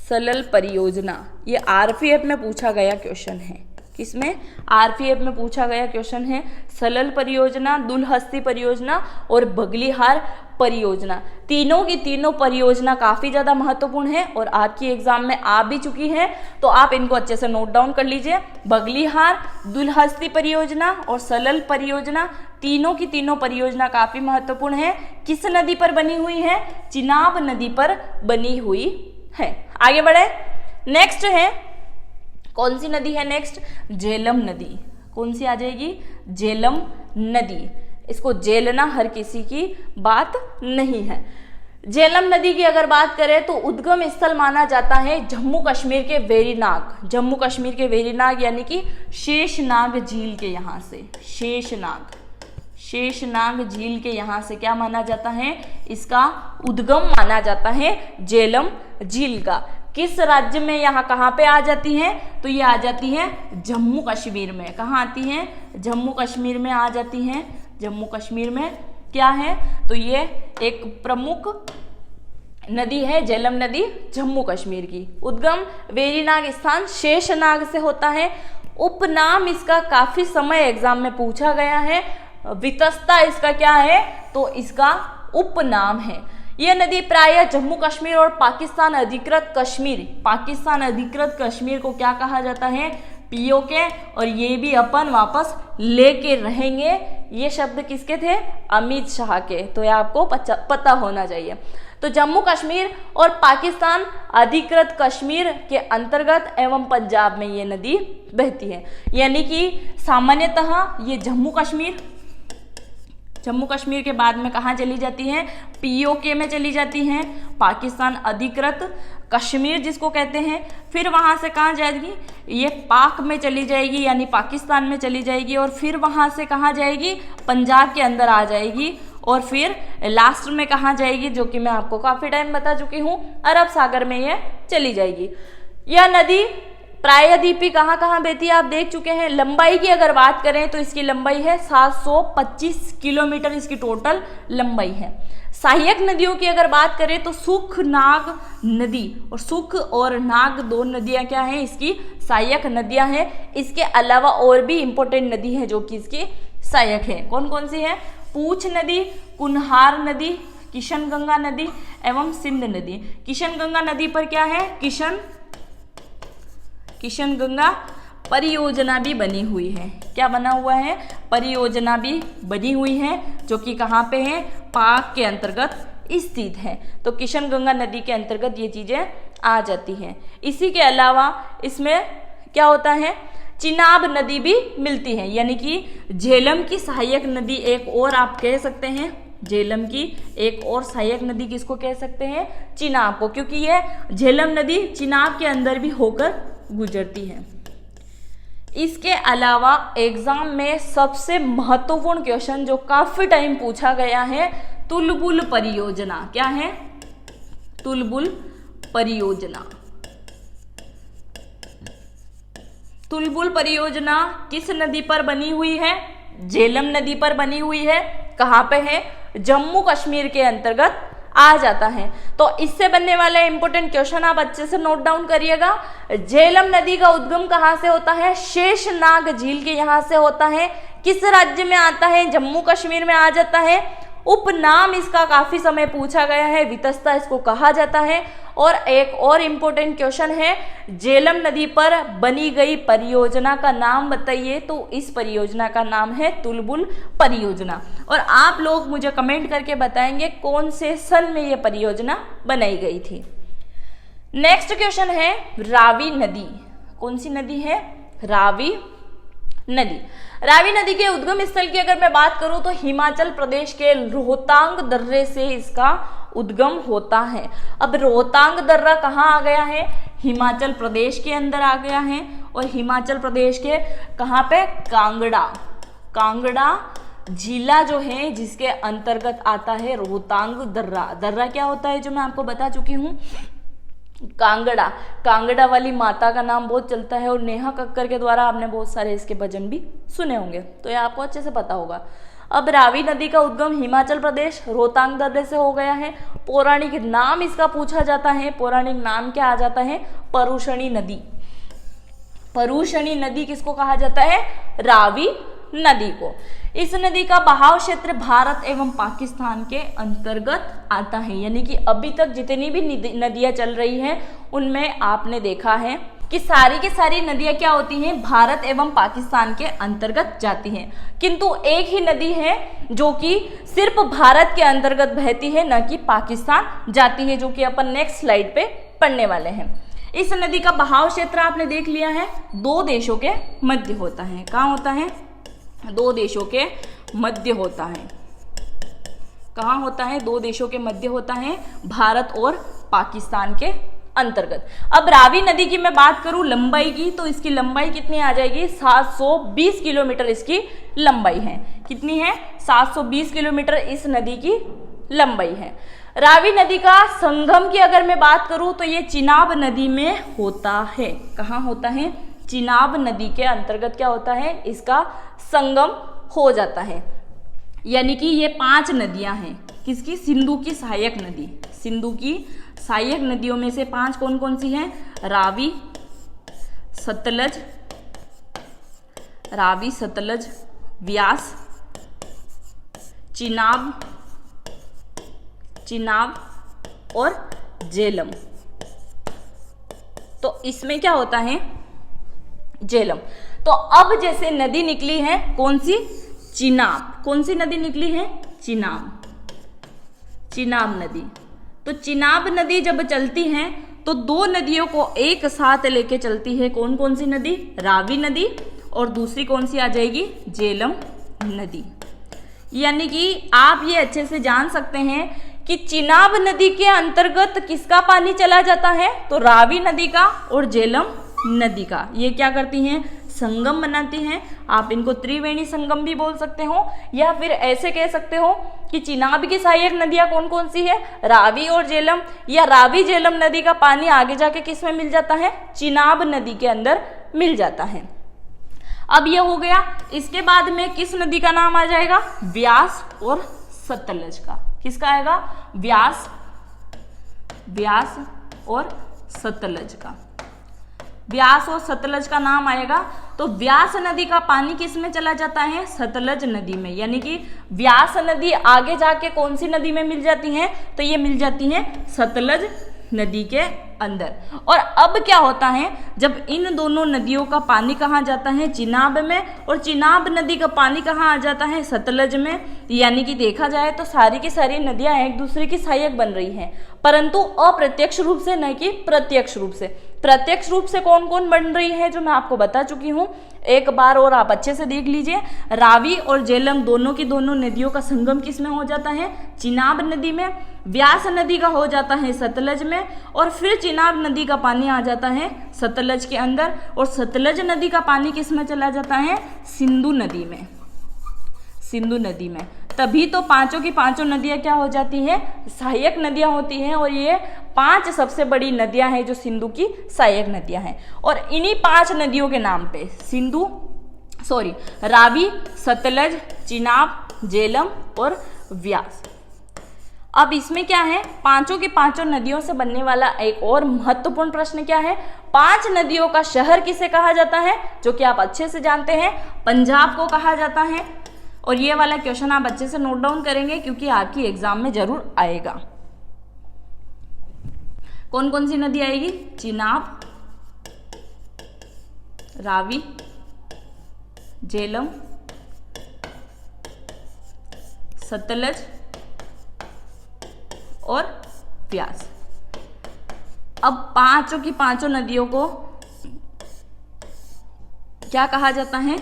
सलल परियोजना ये आरपीएफ में पूछा गया क्वेश्चन है। किसमें? आरपीएफ में पूछा गया क्वेश्चन है। सलल परियोजना, दुलहस्ती परियोजना और बगलीहार परियोजना, तीनों की तीनों परियोजना काफी ज्यादा महत्वपूर्ण है और आपकी एग्जाम में आ भी चुकी है, तो आप इनको अच्छे से नोट डाउन कर लीजिए। बगलीहार, दुलहस्ती परियोजना और सलल परियोजना, तीनों की तीनों परियोजना काफी महत्वपूर्ण है। किस नदी पर बनी हुई है? चिनाब नदी पर बनी हुई है। आगे बढ़े, नेक्स्ट है, कौन सी नदी है नेक्स्ट? झेलम नदी। कौन सी आ जाएगी? झेलम नदी। इसको झेलना हर किसी की बात नहीं है। झेलम नदी की अगर बात करें तो उद्गम स्थल माना जाता है जम्मू कश्मीर के वेरीनाग। जम्मू कश्मीर के वेरीनाग यानी कि शेषनाग झील के यहाँ से, शेषनाग झील के यहाँ से क्या माना जाता है? इसका उद्गम माना जाता है झेलम झील का। किस राज्य में यहाँ कहाँ पे आ जाती है? तो ये आ जाती है जम्मू कश्मीर में। कहाँ आती है? जम्मू कश्मीर में आ जाती हैं। जम्मू कश्मीर में क्या है? तो ये एक प्रमुख नदी है झेलम नदी, जम्मू कश्मीर की। उद्गम वेरीनाग स्थान शेषनाग से होता है। उपनाम इसका काफी समय एग्जाम में पूछा गया है। वितस्ता इसका क्या है? तो इसका उपनाम है। यह नदी प्रायः जम्मू कश्मीर और पाकिस्तान अधिकृत कश्मीर को क्या कहा जाता है? पीओके। और ये भी अपन वापस लेके रहेंगे। ये शब्द किसके थे? अमित शाह के। तो ये आपको पता होना चाहिए। तो जम्मू कश्मीर और पाकिस्तान अधिकृत कश्मीर के अंतर्गत एवं पंजाब में ये नदी बहती है। यानी कि सामान्यतः ये जम्मू कश्मीर के बाद में कहाँ चली जाती हैं? पीओके में चली जाती हैं, पाकिस्तान अधिकृत कश्मीर जिसको कहते हैं। फिर वहाँ से कहाँ जाएगी? ये पाक में चली जाएगी यानी पाकिस्तान में चली जाएगी। और फिर वहाँ से कहाँ जाएगी? पंजाब के अंदर आ जाएगी। और फिर लास्ट में कहाँ जाएगी? जो कि मैं आपको काफ़ी टाइम बता चुकी हूँ, अरब सागर में ये चली जाएगी। यह नदी प्रायद्वीपी कहाँ कहाँ बहती है आप देख चुके हैं। लंबाई की अगर बात करें तो इसकी लंबाई है 725 किलोमीटर, इसकी टोटल लंबाई है। सहायक नदियों की अगर बात करें तो सुख नाग नदी, और सुख और नाग दो नदियां क्या हैं? इसकी सहायक नदियां हैं। इसके अलावा और भी इंपॉर्टेंट नदी है जो कि इसकी सहायक है। कौन कौन सी है? पूछ नदी, कुन्हार नदी, किशन गंगा नदी एवं सिंध नदी। किशन गंगा नदी पर क्या है? किशन गंगा परियोजना भी बनी हुई है। क्या बना हुआ है? परियोजना भी बनी हुई है, जो कि कहाँ पे है? पाक के अंतर्गत स्थित है। तो किशन गंगा नदी के अंतर्गत ये चीजें आ जाती हैं। इसी के अलावा इसमें क्या होता है? चिनाब नदी भी मिलती है, यानी कि झेलम की सहायक नदी एक और आप कह सकते हैं। झेलम की एक और सहायक नदी किसको कह सकते हैं? चिनाब को, क्योंकि यह झेलम नदी चिनाब के अंदर भी होकर गुजरती है। इसके अलावा एग्जाम में सबसे महत्वपूर्ण क्वेश्चन जो काफी टाइम पूछा गया है, तुलबुल परियोजना। क्या है? तुलबुल परियोजना। तुलबुल परियोजना किस नदी पर बनी हुई है? झेलम नदी पर बनी हुई है। कहाँ पे है? जम्मू कश्मीर के अंतर्गत आ जाता है। तो इससे बनने वाले इंपॉर्टेंट क्वेश्चन आप अच्छे से नोट डाउन करिएगा। झेलम नदी का उद्गम कहाँ से होता है? शेषनाग झील के यहाँ से होता है। किस राज्य में आता है? जम्मू कश्मीर में आ जाता है। उपनाम इसका काफी समय पूछा गया है, वितस्ता इसको कहा जाता है। और एक और इम्पोर्टेंट क्वेश्चन है, झेलम नदी पर बनी गई परियोजना का नाम बताइए। तो इस परियोजना का नाम है तुलबुल परियोजना। और आप लोग मुझे कमेंट करके बताएंगे कौन से सन में यह परियोजना बनाई गई थी। नेक्स्ट क्वेश्चन है रावी नदी। कौन सी नदी है? रावी नदी। रावी नदी के उद्गम स्थल की अगर मैं बात करूं तो हिमाचल प्रदेश के रोहतांग दर्रे से इसका उद्गम होता है। अब रोहतांग दर्रा कहाँ आ गया है? हिमाचल प्रदेश के अंदर आ गया है। और हिमाचल प्रदेश के कहाँ पे? कांगड़ा। कांगड़ा जिला जो है जिसके अंतर्गत आता है रोहतांग दर्रा। दर्रा क्या होता है जो मैं आपको बता चुकी हूँ। कांगड़ा, कांगड़ा वाली माता का नाम बहुत चलता है और नेहा कक्कर के द्वारा आपने बहुत सारे इसके भजन भी सुने होंगे, तो ये आपको अच्छे से पता होगा। अब रावी नदी का उद्गम हिमाचल प्रदेश रोहतांग दर्रे से हो गया है। पौराणिक नाम इसका पूछा जाता है। पौराणिक नाम क्या आ जाता है? परुषणी नदी। परुषणी नदी किसको कहा जाता है? रावी नदी को। इस नदी का बहाव क्षेत्र भारत एवं पाकिस्तान के अंतर्गत आता है। यानी कि अभी तक जितनी भी नदियां चल रही हैं उनमें आपने देखा है कि सारी की सारी नदियां क्या होती हैं? भारत एवं पाकिस्तान के अंतर्गत जाती हैं। किंतु एक ही नदी है जो कि सिर्फ भारत के अंतर्गत बहती है, न कि पाकिस्तान जाती है, जो कि अपन नेक्स्ट स्लाइड पे पढ़ने वाले हैं। इस नदी का बहाव क्षेत्र आपने देख लिया है, दो देशों के मध्य होता है। कहाँ होता है? दो देशों के मध्य होता है। कहाँ होता है? दो देशों के मध्य होता है, भारत और पाकिस्तान के अंतर्गत। अब रावी नदी की मैं बात करूं लंबाई की, तो इसकी लंबाई कितनी आ जाएगी? 720 किलोमीटर इसकी लंबाई है। कितनी है? 720 किलोमीटर इस नदी की लंबाई है। रावी नदी का संगम की अगर मैं बात करूं तो ये चिनाब नदी में होता है। कहाँ होता है? चिनाब नदी के अंतर्गत क्या होता है? इसका संगम हो जाता है। यानी कि ये 5 नदियां हैं। किसकी? सिंधु की सहायक नदी। सिंधु की सहायक नदियों में से 5 कौन कौन सी हैं? रावी, सतलज, रावी, सतलज, व्यास, चिनाब, चिनाब और झेलम। तो इसमें क्या होता है? झेलम। तो अब जैसे नदी निकली है कौन सी? चिनाब। कौन सी नदी निकली है? चिनाब। चिनाब नदी। तो चिनाब नदी जब चलती है तो दो नदियों को एक साथ लेके चलती है। कौन कौन सी नदी? रावी नदी और दूसरी कौन सी आ जाएगी? झेलम नदी। यानी कि आप ये अच्छे से जान सकते हैं कि चिनाब नदी के अंतर्गत किसका पानी चला जाता है? तो रावी नदी का और झेलम नदी का। ये क्या करती हैं? संगम बनाती हैं। आप इनको त्रिवेणी संगम भी बोल सकते हो, या फिर ऐसे कह सकते हो कि चिनाब की सहायक नदियां कौन कौन सी है? रावी और झेलम। या रावी झेलम नदी का पानी आगे जाके किस में मिल जाता है? चिनाब नदी के अंदर मिल जाता है। अब ये हो गया। इसके बाद में किस नदी का नाम आ जाएगा? व्यास और सतलज का। किसका आएगा? व्यास, व्यास और सतलज का। व्यास और सतलज का नाम आएगा। तो व्यास नदी का पानी किस में चला जाता है? सतलज नदी में। यानी कि व्यास नदी आगे जाके कौन सी नदी में मिल जाती है? तो ये मिल जाती है सतलज नदी के अंदर। और अब क्या होता है? जब इन दोनों नदियों का पानी कहाँ जाता है? चिनाब में। और चिनाब नदी का पानी कहाँ आ जाता है? सतलज में। यानी कि देखा जाए तो सारी की सारी नदियां एक दूसरे की सहायक बन रही हैं, परंतु अप्रत्यक्ष रूप से, न कि प्रत्यक्ष रूप से। प्रत्यक्ष रूप से कौन कौन बन रही है जो मैं आपको बता चुकी हूँ, एक बार और आप अच्छे से देख लीजिए। रावी और झेलम दोनों की दोनों नदियों का संगम किस में हो जाता है? चिनाब नदी में। व्यास नदी का हो जाता है सतलज में। और फिर चिनाब नदी का पानी आ जाता है सतलज के अंदर। और सतलज नदी का पानी किस में चला जाता है? सिंधु नदी में। सिंधु नदी में। तभी तो पांचों की पांचों नदियां क्या हो जाती हैं? सहायक नदियां होती हैं। और ये 5 सबसे बड़ी नदियां हैं जो सिंधु की सहायक नदियां हैं। और इन्हीं 5 नदियों के नाम पे रावी, सतलज, चिनाब, झेलम और व्यास। अब इसमें क्या है, पांचों की पांचों नदियों से बनने वाला एक और महत्वपूर्ण प्रश्न क्या है, 5 नदियों का शहर किसे कहा जाता है, जो कि आप अच्छे से जानते हैं, पंजाब को कहा जाता है। और ये वाला क्वेश्चन आप अच्छे से नोट डाउन करेंगे क्योंकि आपकी एग्जाम में जरूर आएगा। कौन कौन सी नदी आएगी, चिनाब, रावी, झेलम, सतलज और व्यास। अब पांचों की पांचों नदियों को क्या कहा जाता है,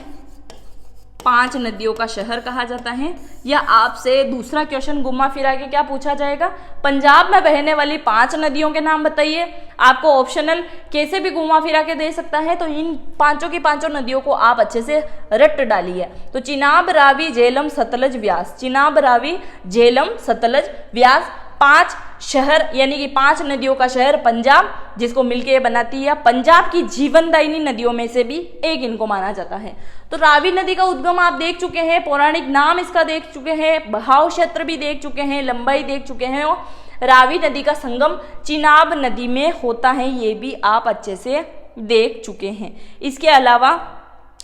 5 नदियों का शहर कहा जाता है। या आपसे दूसरा क्वेश्चन घुमा फिरा के क्या पूछा जाएगा, पंजाब में बहने वाली 5 नदियों के नाम बताइए। आपको ऑप्शनल कैसे भी घुमा फिरा के दे सकता है, तो इन पांचों की पांचों नदियों को आप अच्छे से रट डालिए। तो चिनाब, रावी, झेलम, सतलज, व्यास। चिनाब, रावी, झेलम, सतलज, व्यास, 5 शहर यानी कि 5 नदियों का शहर पंजाब, जिसको मिलके ये बनाती है पंजाब की जीवनदायिनी नदियों में से भी एक इनको माना जाता है। तो रावी नदी का उद्गम आप देख चुके हैं, पौराणिक नाम इसका देख चुके हैं, बहाव क्षेत्र भी देख चुके हैं, लंबाई देख चुके हैं। और रावी नदी का संगम चिनाब नदी में होता है, ये भी आप अच्छे से देख चुके हैं। इसके अलावा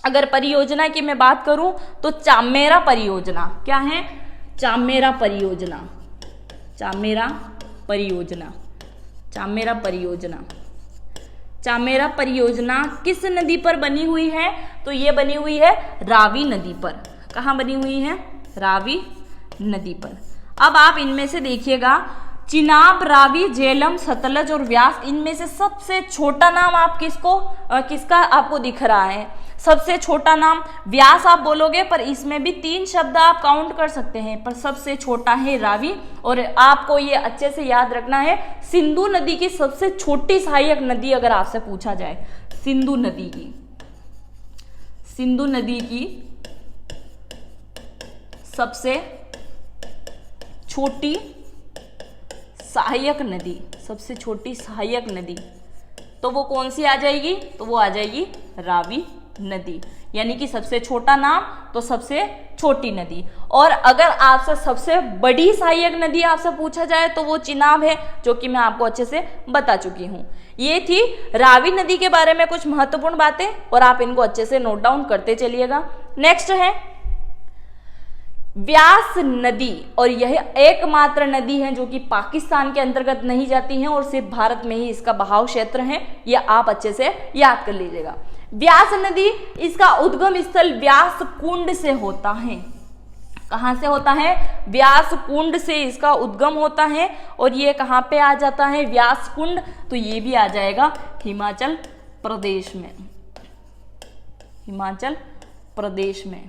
अगर परियोजना की मैं बात करूं तो चामेरा परियोजना, क्या है, चामेरा परियोजना, चामेरा परियोजना, चामेरा परियोजना, चामेरा परियोजना किस नदी पर बनी हुई है, तो ये बनी हुई है रावी नदी पर। कहाँ बनी हुई है, रावी नदी पर। अब आप इनमें से देखिएगा, चिनाब, रावी, झेलम, सतलज और व्यास, इनमें से सबसे छोटा नाम आप किसका आपको दिख रहा है, सबसे छोटा नाम व्यास आप बोलोगे, पर इसमें भी 3 शब्द आप काउंट कर सकते हैं, पर सबसे छोटा है रावी। और आपको ये अच्छे से याद रखना है, सिंधु नदी की सबसे छोटी सहायक नदी अगर आपसे पूछा जाए, सिंधु नदी की, सिंधु नदी की सबसे छोटी सहायक नदी, सबसे छोटी सहायक नदी, तो वो कौन सी आ जाएगी, तो वो आ जाएगी रावी नदी। यानी कि सबसे छोटा नाम तो सबसे छोटी नदी। और अगर आपसे सबसे बड़ी सहायक नदी आपसे पूछा जाए तो वो चिनाब है, जो कि मैं आपको अच्छे से बता चुकी हूँ। ये थी रावी नदी के बारे में कुछ महत्वपूर्ण बातें, और आप इनको अच्छे से नोट डाउन करते चलिएगा। नेक्स्ट है व्यास नदी, और यह एकमात्र नदी है जो कि पाकिस्तान के अंतर्गत नहीं जाती है और सिर्फ भारत में ही इसका बहाव क्षेत्र है, यह आप अच्छे से याद कर लीजिएगा। व्यास नदी, इसका उद्गम स्थल व्यास कुंड से होता है। कहाँ से होता है, व्यास कुंड से इसका उद्गम होता है। और ये कहाँ पे आ जाता है व्यास कुंड, तो ये भी आ जाएगा हिमाचल प्रदेश में, हिमाचल प्रदेश में।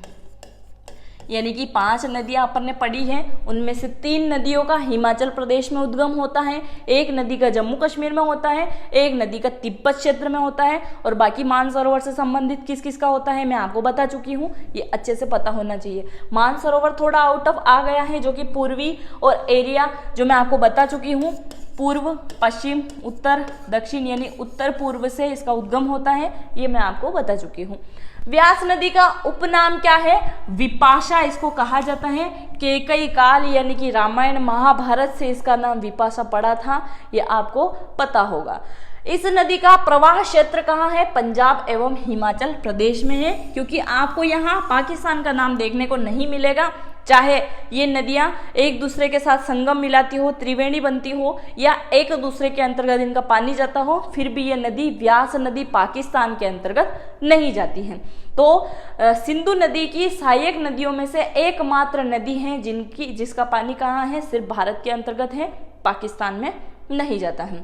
यानी कि 5 नदियां अपन ने पढ़ी हैं, उनमें से 3 नदियों का हिमाचल प्रदेश में उद्गम होता है, एक नदी का जम्मू कश्मीर में होता है, एक नदी का तिब्बत क्षेत्र में होता है, और बाकी मानसरोवर से संबंधित किस किस का होता है मैं आपको बता चुकी हूँ। ये अच्छे से पता होना चाहिए। मानसरोवर थोड़ा आउट ऑफ आ गया है, जो कि पूर्वी और एरिया जो मैं आपको बता चुकी हूँ, पूर्व, पश्चिम, उत्तर, दक्षिण, यानी उत्तर पूर्व से इसका उद्गम होता है, ये मैं आपको बता चुकी हूँ। व्यास नदी का उपनाम क्या है, विपाशा इसको कहा जाता है। केकई काल यानी कि रामायण महाभारत से इसका नाम विपाशा पड़ा था, ये आपको पता होगा। इस नदी का प्रवाह क्षेत्र कहाँ है, पंजाब एवं हिमाचल प्रदेश में है, क्योंकि आपको यहाँ पाकिस्तान का नाम देखने को नहीं मिलेगा। चाहे ये नदियाँ एक दूसरे के साथ संगम मिलाती हो, त्रिवेणी बनती हो, या एक दूसरे के अंतर्गत इनका पानी जाता हो, फिर भी ये नदी व्यास नदी पाकिस्तान के अंतर्गत नहीं जाती है। तो सिंधु नदी की सहायक नदियों में से एकमात्र नदी है जिसका पानी कहाँ है, सिर्फ भारत के अंतर्गत है, पाकिस्तान में नहीं जाता है।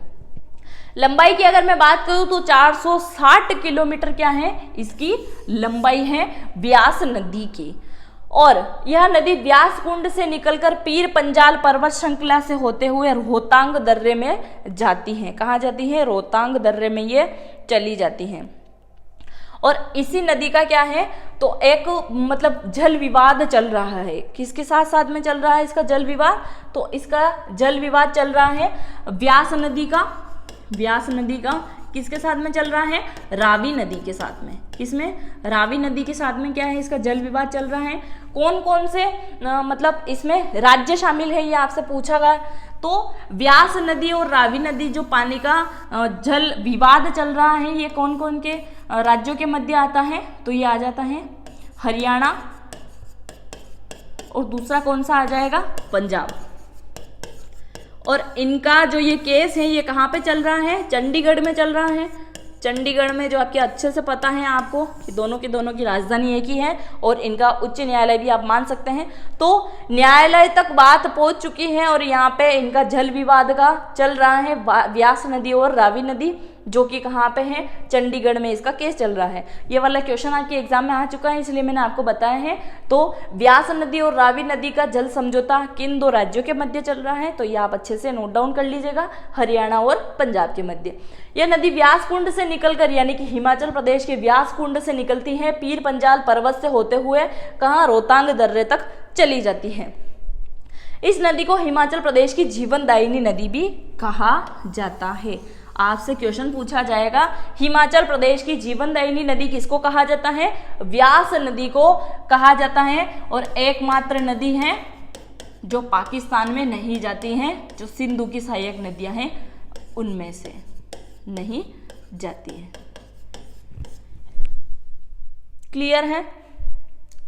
लंबाई की अगर मैं बात करूं तो 460 किलोमीटर क्या है, इसकी लंबाई है व्यास नदी की। और यह नदी व्यास कुंड से निकलकर पीर पंजाल पर्वत श्रृंखला से होते हुए रोहतांग दर्रे में जाती है। कहाँ जाती है, रोहतांग दर्रे में ये चली जाती है। और इसी नदी का क्या है, तो एक मतलब जल विवाद चल रहा है। किसके साथ साथ में चल रहा है इसका जल विवाद, तो इसका जल विवाद चल रहा है व्यास नदी का, व्यास नदी का किसके साथ में चल रहा है? रावी नदी के साथ में। किसमें? रावी नदी के साथ में क्या है? इसका जल विवाद चल रहा है। कौन कौन से मतलब इसमें राज्य शामिल है, ये आपसे पूछा गया। तो व्यास नदी और रावी नदी जो पानी का जल विवाद चल रहा है, ये कौन कौन के राज्यों के मध्य आता है? तो ये आ जाता है हरियाणा, और दूसरा कौन सा आ जाएगा? पंजाब। और इनका जो ये केस है ये कहाँ पे चल रहा है? चंडीगढ़ में चल रहा है। चंडीगढ़ में, जो आपके अच्छे से पता है आपको कि दोनों की राजधानी एक ही है, और इनका उच्च न्यायालय भी आप मान सकते हैं। तो न्यायालय तक बात पहुंच चुकी है, और यहाँ पे इनका जल विवाद का चल रहा है, व्यास नदी और रावी नदी, जो कि कहाँ पे है? चंडीगढ़ में इसका केस चल रहा है। ये वाला क्वेश्चन आपके एग्जाम में आ चुका है, इसलिए मैंने आपको बताया है। तो व्यास नदी और रावी नदी का जल समझौता किन दो राज्यों के मध्य चल रहा है? तो ये आप अच्छे से नोट डाउन कर लीजिएगा, हरियाणा और पंजाब के मध्य। यह नदी व्यास कुंड से निकलकर, यानी कि हिमाचल प्रदेश के व्यास कुंड से निकलती है, पीर पंजाल पर्वत से होते हुए कहाँ? रोहतांग दर्रे तक चली जाती है। इस नदी को हिमाचल प्रदेश की जीवनदायिनी नदी भी कहा जाता है। आपसे क्वेश्चन पूछा जाएगा, हिमाचल प्रदेश की जीवनदायिनी नदी किसको कहा जाता है? व्यास नदी को कहा जाता है। और एकमात्र नदी है जो पाकिस्तान में नहीं जाती हैं, जो सिंधु की सहायक नदियां हैं उनमें से नहीं जाती है। क्लियर है?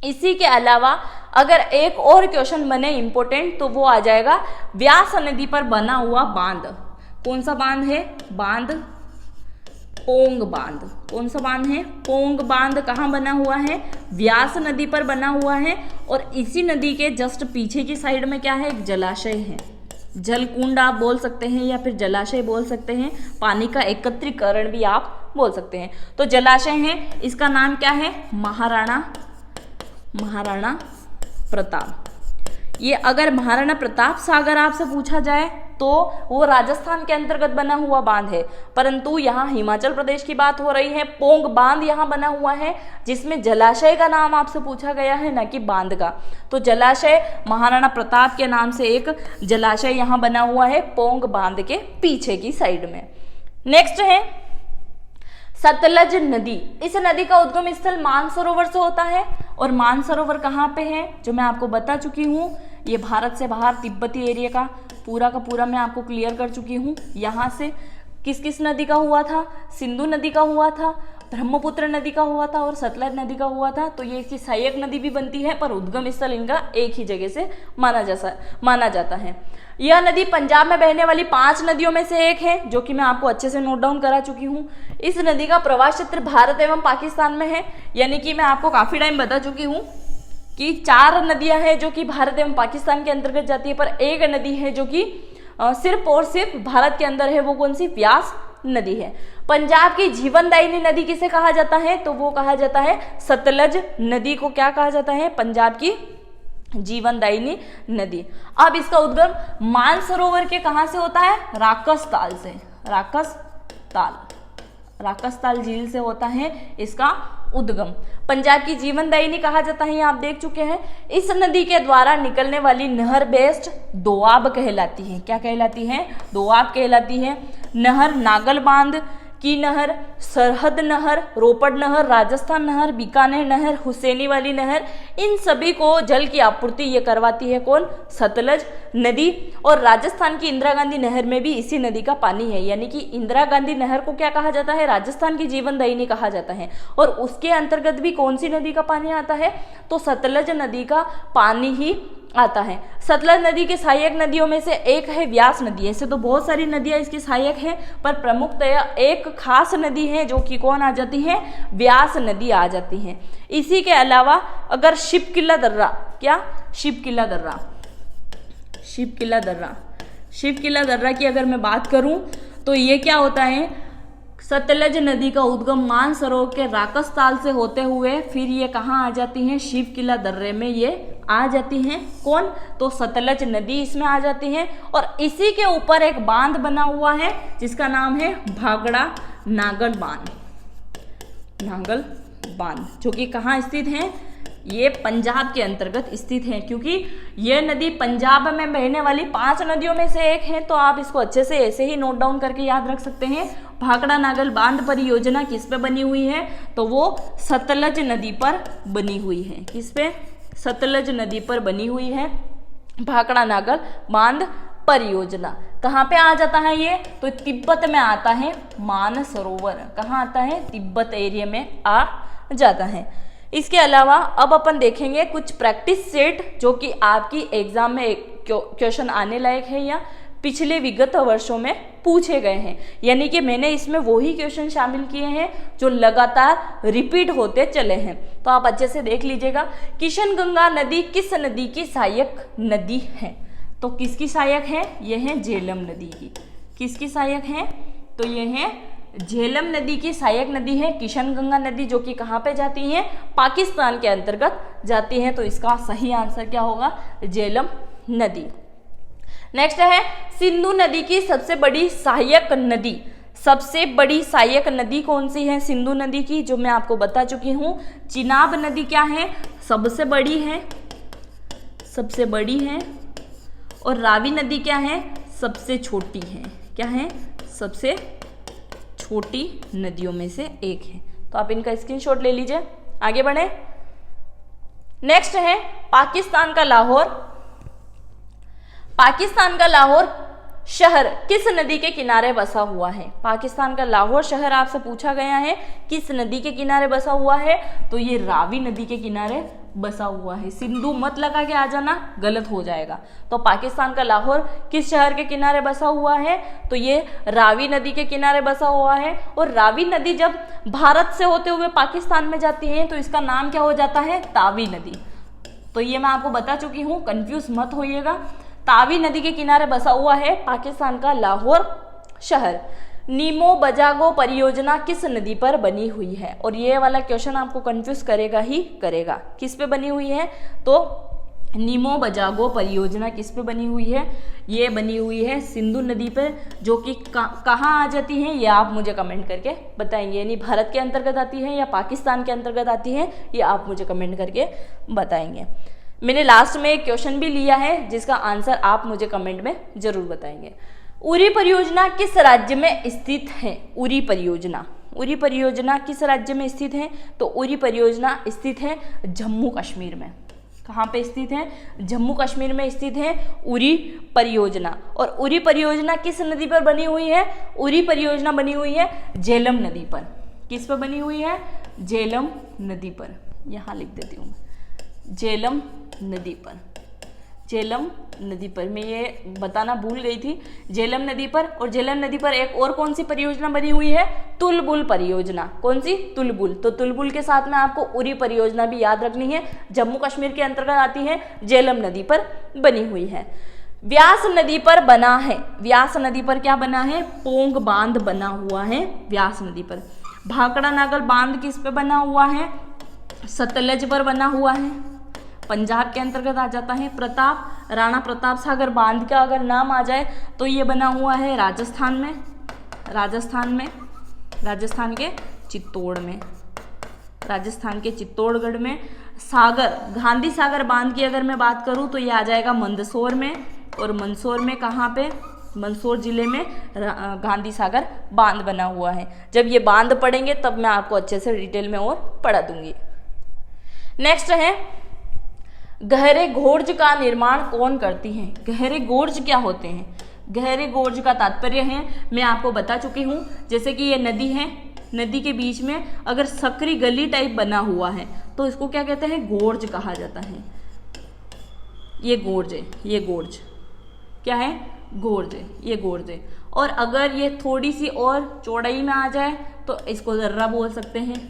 इसी के अलावा अगर एक और क्वेश्चन बने इंपॉर्टेंट, तो वो आ जाएगा व्यास नदी पर बना हुआ बांध। कौन सा बांध है? बांध पोंग बांध। कौन सा बांध है? पोंग बांध। कहाँ बना हुआ है? व्यास नदी पर बना हुआ है। और इसी नदी के जस्ट पीछे की साइड में क्या है? एक जलाशय है, जलकुंड आप बोल सकते हैं, या फिर जलाशय बोल सकते हैं, पानी का एकत्रीकरण भी आप बोल सकते हैं। तो जलाशय है, इसका नाम क्या है? महाराणा प्रताप। ये अगर महाराणा प्रताप सागर आपसे पूछा जाए तो वो राजस्थान के अंतर्गत बना हुआ बांध है, परंतु यहाँ हिमाचल प्रदेश की बात हो रही है। पोंग बांध यहाँ बना हुआ है, जिसमें जलाशय का नाम आपसे पूछा गया है, न कि बांध का। तो जलाशय महाराणा प्रताप के नाम से एक जलाशय यहाँ बना हुआ है, पोंग बांध के पीछे की साइड में। नेक्स्ट है सतलज नदी। इस नदी का उद्गम स्थल मानसरोवर से होता है, और मानसरोवर कहाँ पे है? जो मैं आपको बता चुकी हूँ, ये भारत से बाहर तिब्बती एरिया का पूरा मैं आपको क्लियर कर चुकी हूँ। यहाँ से किस किस नदी का हुआ था? सिंधु नदी का हुआ था, ब्रह्मपुत्र नदी का हुआ था, और सतलज नदी का हुआ था। तो ये इसकी सहायक नदी भी बनती है, पर उद्गम स्थल इनका एक ही जगह से माना जाता है। यह नदी पंजाब में बहने वाली 5 नदियों में से एक है, जो कि मैं आपको अच्छे से नोट डाउन करा चुकी हूँ। इस नदी का प्रवाह क्षेत्र भारत एवं पाकिस्तान में है, यानी कि मैं आपको काफी टाइम बता चुकी हूँ कि 4 नदियां हैं जो कि भारत एवं पाकिस्तान के अंतर्गत जाती है, पर एक नदी है जो कि सिर्फ और सिर्फ भारत के अंदर है। वो कौन सी? व्यास नदी है। पंजाब की जीवनदायिनी नदी किसे कहा जाता है? तो वो कहा जाता है सतलज नदी को। क्या कहा जाता है? पंजाब की जीवनदायिनी नदी। अब इसका उद्गम मानसरोवर के कहां से होता है? राकसताल से। राकसताल झील से होता है इसका उद्गम। पंजाब की जीवनदायिनी कहा जाता है, ये आप देख चुके हैं। इस नदी के द्वारा निकलने वाली नहर बेस्ट दोआब कहलाती है। क्या कहलाती है? दोआब कहलाती है। नहर नागल बांध की नहर, सरहद नहर, रोपड़ नहर, राजस्थान नहर, बीकानेर नहर, हुसैनी वाली नहर, इन सभी को जल की आपूर्ति ये करवाती है कौन? सतलज नदी। और राजस्थान की इंदिरा गांधी नहर में भी इसी नदी का पानी है, यानी कि इंदिरा गांधी नहर को क्या कहा जाता है? राजस्थान की जीवनदायिनी कहा जाता है। और उसके अंतर्गत भी कौन सी नदी का पानी आता है? तो सतलज नदी का पानी ही आता है। सतलज नदी के सहायक नदियों में से एक है व्यास नदी। ऐसे तो बहुत सारी नदियां इसकी सहायक हैं, पर प्रमुखतया एक खास नदी है जो कि कौन आ जाती है? व्यास नदी आ जाती है। इसी के अलावा अगर शिवकिला दर्रा, क्या? शिवकिला दर्रा की अगर मैं बात करूं तो ये क्या होता है? सतलज नदी का उद्गम मानसरोवर के राकसताल से होते हुए फिर ये कहाँ आ जाती हैं? शिवकिला दर्रे में ये आ जाती हैं। कौन? तो सतलज नदी इसमें आ जाती है। और इसी के ऊपर एक बांध बना हुआ है जिसका नाम है भागड़ा नागल बांध, जो कि कहाँ स्थित है? ये पंजाब के अंतर्गत स्थित है, क्योंकि ये नदी पंजाब में बहने वाली 5 नदियों में से एक है। तो आप इसको अच्छे से ऐसे ही नोट डाउन करके याद रख सकते हैं। भाखड़ा नागल बांध परियोजना किस पे बनी हुई है? तो वो सतलज नदी पर बनी हुई है। किस पे? सतलज नदी पर बनी हुई है भाखड़ा नागल बांध परियोजना। कहाँ पे आ जाता है ये? तो तिब्बत में आता है मानसरोवर। कहाँ आता है? तिब्बत एरिया में आ जाता है। इसके अलावा अब अपन देखेंगे कुछ प्रैक्टिस सेट जो कि आपकी एग्जाम में क्वेश्चन आने लायक है या पिछले विगत वर्षों में पूछे गए हैं। यानी कि मैंने इसमें वही क्वेश्चन शामिल किए हैं जो लगातार रिपीट होते चले हैं। तो आप अच्छे से देख लीजिएगा। किशनगंगा नदी किस नदी की सहायक नदी है? तो किसकी सहायक है? यह है झेलम नदी की। किसकी सहायक है? तो यह है झेलम नदी की सहायक नदी है किशनगंगा नदी, जो कि कहाँ पे जाती है? पाकिस्तान के अंतर्गत जाती है। तो इसका सही आंसर क्या होगा? झेलम नदी। नेक्स्ट है सिंधु नदी की सबसे बड़ी सहायक नदी। सबसे बड़ी सहायक नदी कौन सी है सिंधु नदी की? जो मैं आपको बता चुकी हूँ, चिनाब नदी क्या है? सबसे बड़ी है, सबसे बड़ी है। और रावी नदी क्या है? सबसे छोटी है। क्या है? सबसे छोटी नदियों में से एक है। तो आप इनका स्क्रीनशॉट ले लीजिए। आगे बढ़े। नेक्स्ट है पाकिस्तान का लाहौर। पाकिस्तान का लाहौर शहर किस नदी के किनारे बसा हुआ है? पाकिस्तान का लाहौर शहर आपसे पूछा गया है किस नदी के किनारे बसा हुआ है? तो ये रावी नदी के किनारे बसा हुआ है। सिंधु मत लगा के आ जाना, गलत हो जाएगा। तो पाकिस्तान का लाहौर किस शहर के किनारे बसा हुआ है? तो ये रावी नदी के किनारे बसा हुआ है। और रावी नदी जब भारत से होते हुए पाकिस्तान में जाती है तो इसका नाम क्या हो जाता है? तावी नदी। तो ये मैं आपको बता चुकी हूँ, कंफ्यूज मत होइएगा। तावी नदी के किनारे बसा हुआ है पाकिस्तान का लाहौर शहर। नीमो बजागो परियोजना किस नदी पर बनी हुई है? और ये वाला क्वेश्चन आपको कंफ्यूज करेगा ही करेगा। किस पे बनी हुई है? तो नीमो बजागो परियोजना किस पे बनी हुई है? ये बनी हुई है सिंधु नदी पर, जो कि कहाँ आ जाती है ये आप मुझे कमेंट करके बताएंगे। यानी भारत के अंतर्गत आती है या पाकिस्तान के अंतर्गत आती है, ये आप मुझे कमेंट करके बताएंगे। मैंने लास्ट में एक क्वेश्चन भी लिया है जिसका आंसर आप मुझे कमेंट में जरूर बताएंगे। उरी परियोजना किस राज्य में स्थित है? उरी परियोजना, उरी परियोजना किस राज्य में स्थित है? तो उरी परियोजना स्थित है जम्मू कश्मीर में। कहाँ पे स्थित है? जम्मू कश्मीर में स्थित है उरी परियोजना। और उरी परियोजना किस नदी पर बनी हुई है? उरी परियोजना बनी हुई है झेलम नदी पर। किस पर बनी हुई है? झेलम नदी पर। यहाँ लिख देती हूँ, झेलम नदी पर। झेलम नदी पर मैं ये बताना भूल गई थी, झेलम नदी पर। और झेलम नदी पर एक और कौन सी परियोजना बनी हुई है? तुलबुल परियोजना। कौन सी? तुलबुल। तो तुलबुल के साथ में आपको उरी परियोजना भी याद रखनी है, जम्मू कश्मीर के अंतर्गत आती है, झेलम नदी पर बनी हुई है। व्यास नदी पर बना है, व्यास नदी पर क्या बना है? पोंग बांध बना हुआ है व्यास नदी पर। भाखड़ा नागल बांध किस पे बना हुआ है? सतलज पर बना हुआ है, पंजाब के अंतर्गत आ जाता है। प्रताप राणा प्रताप सागर बांध का अगर नाम आ जाए तो ये बना हुआ है राजस्थान में, राजस्थान के चित्तौड़ में, राजस्थान के चित्तौड़गढ़ में। सागर गांधी सागर बांध की अगर मैं बात करूँ तो ये आ जाएगा मंदसौर में। और मंदसौर में कहाँ पे? मंदसौर जिले में गांधी सागर बांध बना हुआ है। जब ये बांध पढ़ेंगे तब मैं आपको अच्छे से डिटेल में और पढ़ा दूंगी। नेक्स्ट है गहरे गोर्ज का निर्माण कौन करती है? गहरे गोर्ज क्या होते हैं? गहरे गोर्ज का तात्पर्य है, मैं आपको बता चुकी हूँ। जैसे कि ये नदी है, नदी के बीच में अगर सकरी गली टाइप बना हुआ है तो इसको क्या कहते हैं? गोर्ज कहा जाता है। ये गोर्ज है, ये गोर्ज क्या है? गोर्ज है, ये गोर्ज है। और अगर ये थोड़ी सी और चौड़ाई में आ जाए तो इसको दर्रा बोल सकते हैं।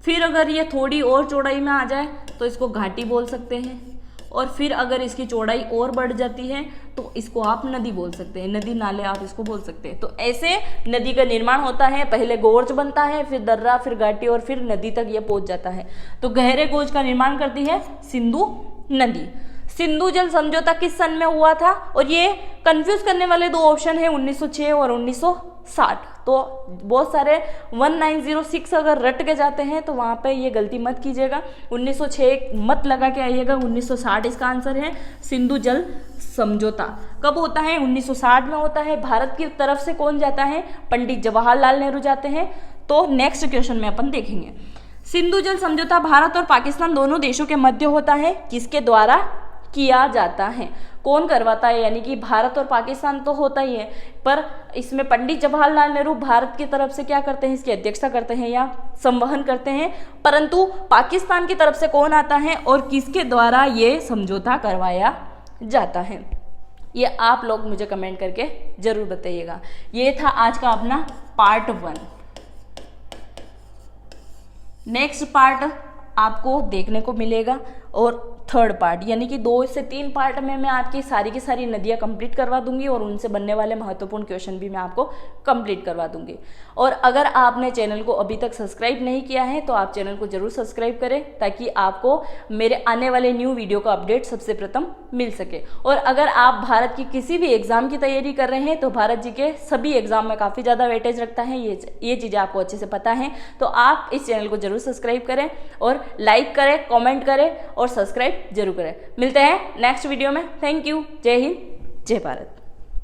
फिर अगर ये थोड़ी और चौड़ाई में आ जाए तो इसको घाटी बोल सकते हैं। और फिर अगर इसकी चौड़ाई और बढ़ जाती है तो इसको आप नदी बोल सकते हैं, नदी नाले आप इसको बोल सकते हैं। तो ऐसे नदी का निर्माण होता है, पहले गोर्ज बनता है, फिर दर्रा, फिर घाटी और फिर नदी तक ये पहुंच जाता है। तो गहरे गोर्ज का निर्माण करती है सिंधु नदी। सिंधु जल समझौता किस सन में हुआ था? और ये कंफ्यूज करने वाले दो ऑप्शन है 1906 और 1960। तो बहुत सारे 1906 अगर रट के जाते हैं तो वहाँ पे ये गलती मत कीजिएगा, 1906 मत लगा के आइएगा, 1960 इसका आंसर है। सिंधु जल समझौता कब होता है? 1960 में होता है। भारत की तरफ से कौन जाता है? पंडित जवाहरलाल नेहरू जाते हैं। तो नेक्स्ट क्वेश्चन में अपन देखेंगे। सिंधु जल समझौता भारत और पाकिस्तान दोनों देशों के मध्य होता है, किसके द्वारा किया जाता है? कौन करवाता है? यानी कि भारत और पाकिस्तान तो होता ही है, पर इसमें पंडित जवाहरलाल नेहरू भारत की तरफ से क्या करते हैं? इसकी अध्यक्षता करते हैं या संवहन करते हैं। परंतु पाकिस्तान की तरफ से कौन आता है और किसके द्वारा ये समझौता करवाया जाता है? ये आप लोग मुझे कमेंट करके जरूर बताइएगा। ये था आज का अपना पार्ट 1। नेक्स्ट पार्ट आपको देखने को मिलेगा और थर्ड पार्ट, यानी कि 2 से 3 पार्ट में मैं आपकी सारी की सारी नदियाँ कंप्लीट करवा दूंगी और उनसे बनने वाले महत्वपूर्ण क्वेश्चन भी मैं आपको कंप्लीट करवा दूंगी। और अगर आपने चैनल को अभी तक सब्सक्राइब नहीं किया है तो आप चैनल को जरूर सब्सक्राइब करें, ताकि आपको मेरे आने वाले न्यू वीडियो का अपडेट सबसे प्रथम मिल सके। और अगर आप भारत की किसी भी एग्जाम की तैयारी कर रहे हैं तो भारत जी के सभी एग्जाम में काफ़ी ज़्यादा वेटेज रखता है, ये चीज़ें आपको अच्छे से पता है। तो आप इस चैनल को जरूर सब्सक्राइब करें और लाइक करें, कॉमेंट करें और सब्सक्राइब जरूर करें। मिलते हैं नेक्स्ट वीडियो में। Thank you. जय हिंद, जय भारत।